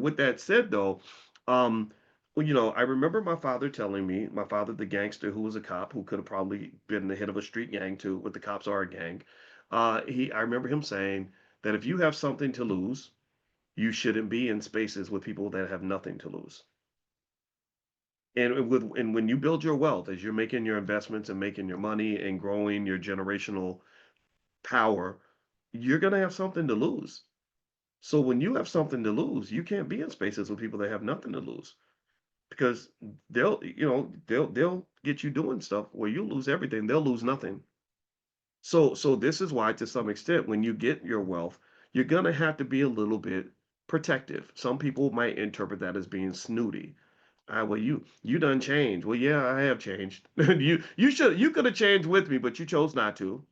with that said, though, um, well, I remember my father telling me, my father, the gangster who was a cop, who could have probably been the head of a street gang too, what the cops are a gang. I remember him saying that if you have something to lose, you shouldn't be in spaces with people that have nothing to lose. And when you build your wealth, as you're making your investments and making your money and growing your generational power, you're gonna have something to lose. So when you have something to lose, you can't be in spaces with people that have nothing to lose, because they'll get you doing stuff where you lose everything, they'll lose nothing. So this is why, to some extent, when you get your wealth, you're gonna have to be a little bit protective. Some people might interpret that as being snooty. Well, you done changed. Well, yeah, I have changed. You could have changed with me, but you chose not to.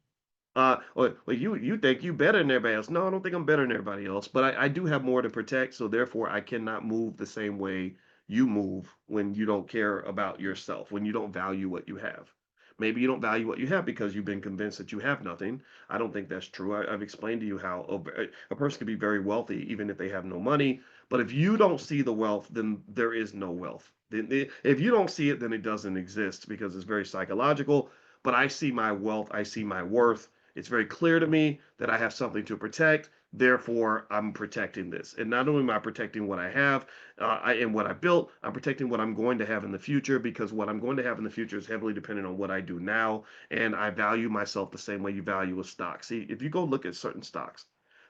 Or you think you better than everybody else. No, I don't think I'm better than everybody else, but I do have more to protect, so therefore I cannot move the same way you move when you don't care about yourself, when you don't value what you have. Maybe you don't value what you have because you've been convinced that you have nothing. I don't think that's true. I've explained to you how a person can be very wealthy even if they have no money, but if you don't see the wealth, then there is no wealth. If you don't see it, then it doesn't exist, because it's very psychological. But I see my wealth, I see my worth. It's very clear to me that I have something to protect. Therefore, I'm protecting this. And not only am I protecting what I have and what I built, I'm protecting what I'm going to have in the future, because what I'm going to have in the future is heavily dependent on what I do now. And I value myself the same way you value a stock. See, if you go look at certain stocks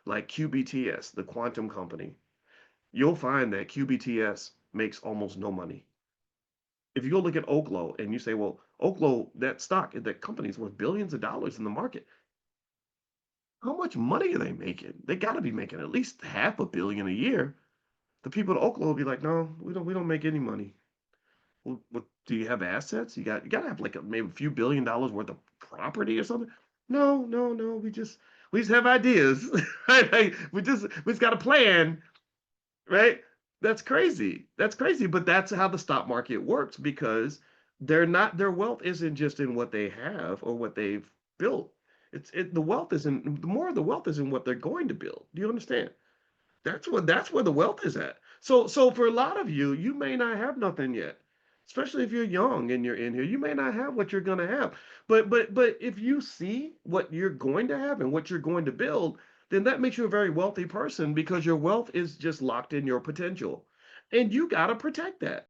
like QBTS, the quantum company, you'll find that QBTS makes almost no money. If you go look at Oklo and you say, well, Oklo, that stock, that company is worth billions of dollars in the market. How much money are they making? They got to be making at least half a billion a year. The people at Oklahoma will be like, no, we don't make any money. Well, do you have assets? You got to have like maybe a few $1 billion worth of property or something. No, no, no. We just have ideas. Right? Like, we just got a plan, right? That's crazy. That's crazy. But that's how the stock market works, because their wealth isn't just in what they have or what they've built. The wealth isn't the more of the wealth is in what they're going to build. Do you understand? That's where the wealth is at. So for a lot of you, you may not have nothing yet. Especially if you're young and you're in here, you may not have what you're gonna have. But if you see what you're going to have and what you're going to build, then that makes you a very wealthy person, because your wealth is just locked in your potential. And you gotta protect that.